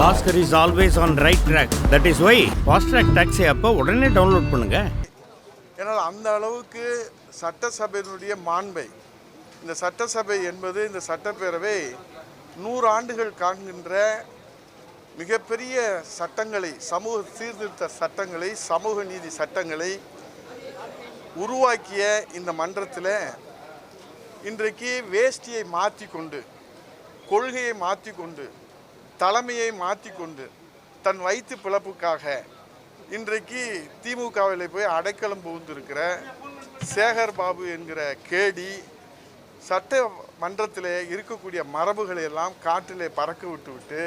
Oscar is always on right track. That is why Fast Track Taxi அப்போ உடனே download பண்ணுங்க. ஏன்னால் அந்த அளவுக்கு சட்டசபையினுடைய மாண்பை, இந்த சட்டசபை என்பது, இந்த சட்டப்பேரவை 100 ஆண்டுகள் காண்கின்ற மிகப்பெரிய சட்டங்களை, சமூக சீர்திருத்த சட்டங்களை, சமூக நீதி சட்டங்களை உருவாக்கிய இந்த மன்றத்தில் இன்றைக்கு வேஷ்டியை மாற்றி கொண்டு, கொள்கையை மாற்றி கொண்டு, தலைமையை மாற்றி கொண்டு, தன் வயிற்று பிழப்புக்காக இன்றைக்கு திமுகவில் போய் அடைக்கலம் புகுந்திருக்கிற சேகர் பாபு என்கிற கேடி சட்ட மன்றத்தில் இருக்கக்கூடிய மரபுகளை எல்லாம் காற்றிலே பறக்க விட்டுவிட்டு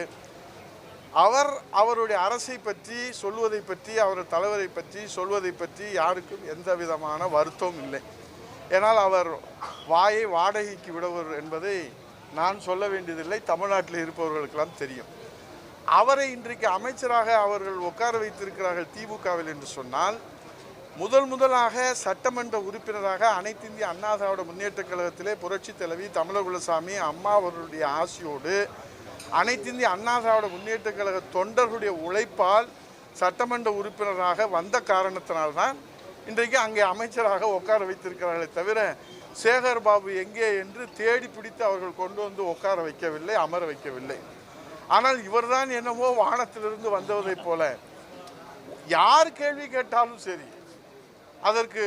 அவருடைய அரசை பற்றி சொல்வதை பற்றி, அவர் தலைவரை பற்றி சொல்வதை பற்றி யாருக்கும் எந்த விதமான வருத்தமும் இல்லை. ஏனால் அவர் வாயை வாடகைக்கு விடுவர் என்பதை நான் சொல்ல வேண்டியதில்லை, தமிழ்நாட்டில் இருப்பவர்களுக்கெல்லாம் தெரியும். அவரை இன்றைக்கு அமைச்சராக அவர்கள் உட்கார வைத்திருக்கிறார்கள் திமுகவில் என்று சொன்னால், முதலாக சட்டமன்ற உறுப்பினராக அனைத்து இந்திய அண்ணா திராவிட முன்னேற்ற கழகத்திலே புரட்சி தலைவி தமிழகுலசாமி அம்மா அவர்களுடைய ஆசையோடு அனைத்து இந்திய அண்ணா திராவிட முன்னேற்ற கழக தொண்டர்களுடைய உழைப்பால் சட்டமன்ற உறுப்பினராக வந்த காரணத்தினால்தான் இன்றைக்கு அங்கே அமைச்சராக உட்கார வைத்திருக்கிறார்களே தவிர, சேகர் பாபு எங்கே என்று தேடி பிடித்து அவர்கள் கொண்டு வந்து உட்கார வைக்கவில்லை, அமர வைக்கவில்லை. ஆனால் இவர்தான் என்னமோ வானத்திலிருந்து வந்தவதைப் போல யார் கேள்வி கேட்டாலும் சரி, அதற்கு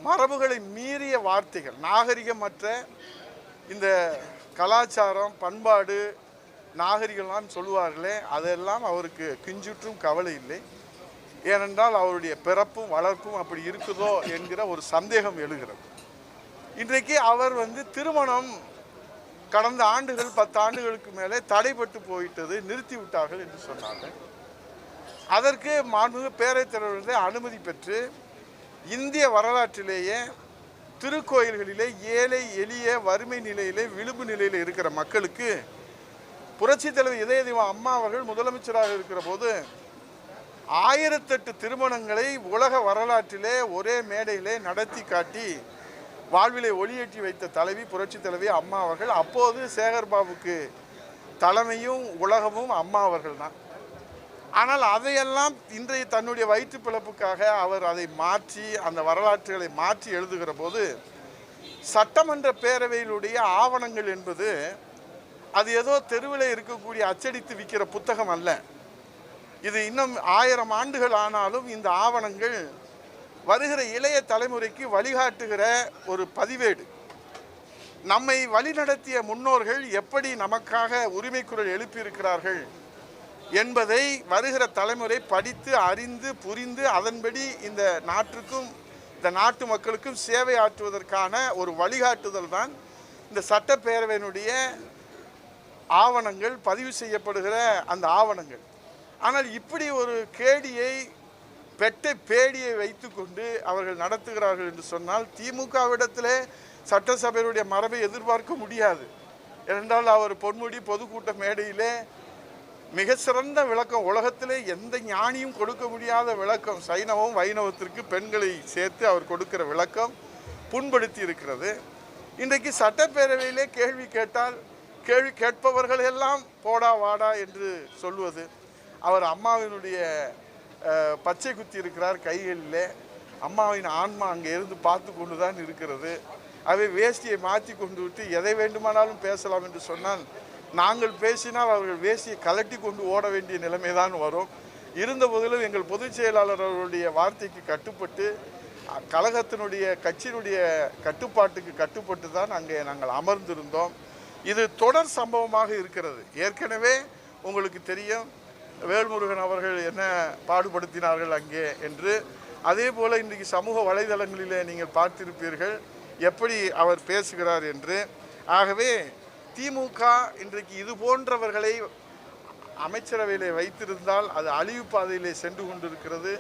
மரபுகளை மீறிய வார்த்தைகள், நாகரிகமற்ற இந்த கலாச்சாரம், பண்பாடு, நாகரிகம்லாம் சொல்லுவார்களே, அதெல்லாம் அவருக்கு கிஞ்சுற்றும் கவலை இல்லை. ஏனென்றால் அவருடைய பிறப்பும் வளர்ப்பும் அப்படி இருக்குதோ என்கிற ஒரு சந்தேகம் எழுகிறது. இன்றைக்கு அவர் திருமணம் கடந்த ஆண்டுகள் 10 ஆண்டுகளுக்கு மேலே தடைப்பட்டு போயிட்டது, நிறுத்தி விட்டார்கள் என்று சொன்னார்கள். அதற்கு மாண்புமிகு பேரவைத் தலைவர்களே அனுமதி பெற்று இந்திய வரலாற்றிலேயே திருக்கோயில்களிலே ஏழை எளிய வறுமை நிலையிலே விளிம்பு நிலையில் இருக்கிற மக்களுக்கு புரட்சி தலைவர் இதய தெய்வம் அம்மா அவர்கள் முதலமைச்சராக இருக்கிற போது 1008 திருமணங்களை உலக வரலாற்றிலே ஒரே மேடையிலே நடத்தி காட்டி வாழ்விலை ஒளியேற்றி வைத்த தலைவி புரட்சி தலைவி அம்மா அவர்கள். அப்போது சேகர் பாபுக்கு தலைமையும் உலகமும் அம்மா அவர்கள் தான். ஆனால் அதையெல்லாம் இன்றைய தன்னுடைய வயிற்று பிழப்புக்காக அவர் அதை மாற்றி, அந்த வரலாற்றுகளை மாற்றி எழுதுகிற போது, சட்டமன்ற பேரவையிலுடைய ஆவணங்கள் என்பது அது ஏதோ தெருவில் இருக்கக்கூடிய அச்சடித்து விற்கிற புத்தகம் அல்ல. இது இன்னும் 1000 ஆண்டுகள் ஆனாலும் இந்த ஆவணங்கள் வருகிற இளைய தலைமுறைக்கு வழிகாட்டுகிற ஒரு பதிவேடு. நம்மை வழிநடத்திய முன்னோர்கள் எப்படி நமக்காக உரிமை குரல் எழுப்பியிருக்கிறார்கள் என்பதை வருகிற தலைமுறை படித்து அறிந்து புரிந்து அதன்படி இந்த நாட்டுக்கும் இந்த நாட்டு மக்களுக்கும் சேவை ஆற்றுவதற்கான ஒரு வழிகாட்டுதல் தான் இந்த சட்டப்பேரவையினுடைய ஆவணங்கள், பதிவு செய்யப்படுகிற அந்த ஆவணங்கள். ஆனால் இப்படி ஒரு கேடியை, பெட்டை பேடியை வைத்து கொண்டு அவர்கள் நடத்துகிறார்கள் என்று சொன்னால் திமுகவிடத்திலே சட்டசபையினுடைய மரபை எதிர்பார்க்க முடியாது. ஏனென்றால் அவர் பொன்முடி பொதுக்கூட்ட மேடையிலே மிக சிறந்த விளக்கம், உலகத்திலே எந்த ஞானியும் கொடுக்க முடியாத விளக்கம், சைனவம் வைணவத்திற்கு பெண்களை சேர்த்து அவர் கொடுக்கிற விளக்கம் புண்படுத்தி இருக்கிறது. இன்றைக்கு சட்டப்பேரவையிலே கேள்வி கேட்டால் கேள்வி கேட்பவர்கள் எல்லாம் போடா வாடா என்று சொல்வது. அவர் அம்மாவினுடைய பச்சை குத்தி இருக்கிறார் கைகளில். அம்மாவின் ஆன்மா அங்கே இருந்து பார்த்து கொண்டு தான் இருக்கிறது. அவை வேஷ்டியை மாற்றி கொண்டு விட்டு எதை வேண்டுமானாலும் பேசலாம் என்று சொன்னால், நாங்கள் பேசினால் அவர்கள் வேஷ்டியை கலட்டி கொண்டு ஓட வேண்டிய நிலைமை தான் வரும். இருந்த போதிலும் எங்கள் பொதுச் செயலாளர் அவர்களுடைய வார்த்தைக்கு கட்டுப்பட்டு, கழகத்தினுடைய கட்சியினுடைய கட்டுப்பாட்டுக்கு கட்டுப்பட்டு தான் அங்கே நாங்கள் அமர்ந்திருந்தோம். இது தொடர் சம்பவமாக இருக்கிறது. ஏற்கனவே உங்களுக்கு தெரியும் வேல்முருகன் அவர்கள் என்ன பாடுபடுத்தினார்கள் அங்கே என்று. அதே போல் இன்றைக்கு சமூக வலைதளங்களிலே நீங்கள் பார்த்திருப்பீர்கள் எப்படி அவர் பேசுகிறார் என்று. ஆகவே திமுக இன்றைக்கு இது போன்றவர்களை அமைச்சரவையிலே வைத்திருந்தால் அது அழிவு பாதையிலே சென்று கொண்டிருக்கிறது.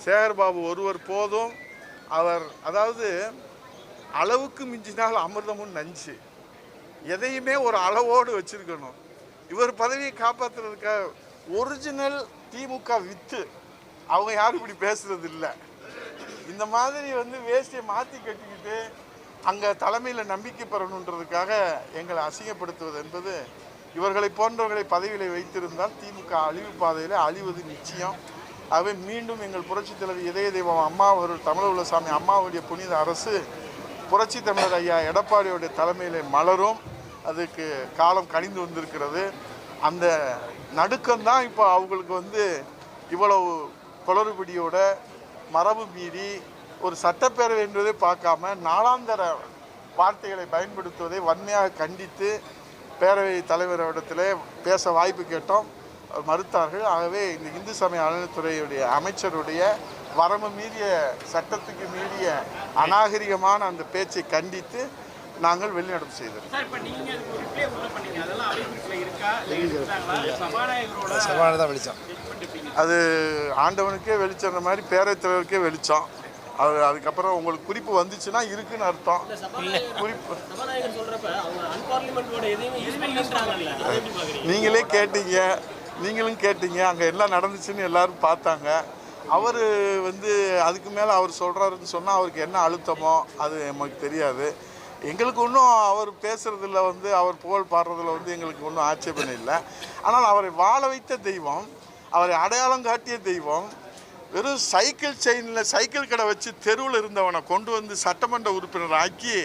சேகர்பாபு ஒருவர் போதும். அவர் அளவுக்கு மிஞ்சினால் அமிர்தமும் நஞ்சு, எதையுமே ஒரு அளவோடு வச்சிருக்கணும். இவர் பதவியை காப்பாற்றுறதுக்காக ஒரிஜினல் திமுக வித்து அவங்க யாரும் இப்படி பேசுறது இல்லை. இந்த மாதிரி வேஷ்டியை மாற்றி கட்டிக்கிட்டு அங்கே தலைமையில் நம்பிக்கை பெறணுன்றதுக்காக எங்களை அசிங்கப்படுத்துவது என்பது இவர்களை போன்றவர்களை பதவிகளை வைத்திருந்தால் திமுக அழிவு பாதையில் அழிவது நிச்சயம். ஆகவே மீண்டும் எங்கள் புரட்சித் தலைவர் இதய தெய்வம் அம்மா அவர்கள் தமிழக சாமி அம்மாவுடைய புனித அரசு புரட்சி தமிழர் ஐயா எடப்பாடியுடைய தலைமையிலே மலரும். அதுக்கு காலம் கனிந்து வந்திருக்கிறது. அந்த நடுக்கம்தான் இப்போ அவங்களுக்கு வந்து இவ்வளவு குளறுபடியோட மரபு மீறி ஒரு சட்டப்பேரவை என்பதை பார்க்காம நாளாந்தர வார்த்தைகளை பயன்படுத்துவதை வன்மையாக கண்டித்து பேரவை தலைவரிடத்தில் பேச வாய்ப்பு கேட்டோம். மறுத்தார்கள். ஆகவே இந்த இந்து சமய அறநிலையத்துறையுடைய அமைச்சருடைய வரம்பு மீறிய சட்டத்துக்கு மீறிய அநாகரிகமான அந்த பேச்சை கண்டித்து நாங்கள் வெளிநடப்பு செய்தோம். அது ஆண்டவனுக்கே வெளிச்சம் மாதிரி பேரவைத் தலைவருக்கே வெளிச்சம். அது அதுக்கப்புறம் உங்களுக்கு குறிப்பு வந்துச்சுன்னா இருக்குன்னு அர்த்தம். குறிப்பு நீங்களும் கேட்டீங்க அங்கே எல்லாம் நடந்துச்சுன்னு எல்லாரும் பார்த்தாங்க. அவர் வந்து அதுக்கு மேலே அவர் சொல்கிறாருன்னு சொன்னால் அவருக்கு என்ன அழுத்தமோ அது நமக்கு தெரியாது. எங்களுக்கு ஒன்றும் அவர் பேசுகிறதுல வந்து அவர் புகழ் பாடுறதுல வந்து எங்களுக்கு ஒன்றும் ஆட்சேபனை இல்லை. ஆனால் அவரை வாழ வைத்த தெய்வம், அவரை அடையாளம் காட்டிய தெய்வம், வெறும் சைக்கிள் செயினில் சைக்கிள் கடை வச்சு தெருவில் இருந்தவனை கொண்டு வந்து சட்டமன்ற உறுப்பினர் ஆக்கி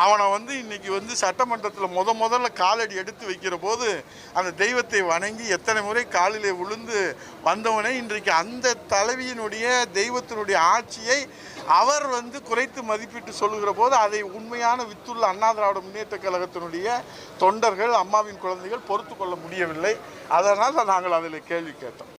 அவனை வந்து இன்றைக்கி வந்து சட்டமன்றத்தில் முதல்ல காலடி எடுத்து வைக்கிற போது அந்த தெய்வத்தை வணங்கி எத்தனை முறை காலிலே விழுந்து வந்தவனை இன்றைக்கு அந்த தலைவியினுடைய தெய்வத்தினுடைய ஆட்சியை அவர் வந்து குறைத்து மதிப்பிட்டு சொல்லுகிற போது அதை உண்மையான வித்துள்ள அண்ணா திராவிட முன்னேற்ற கழகத்தினுடைய தொண்டர்கள், அம்மாவின் குழந்தைகள் பொறுத்து கொள்ள முடியவில்லை. அதனால் நாங்கள் அதில் கேள்வி கேட்டோம்.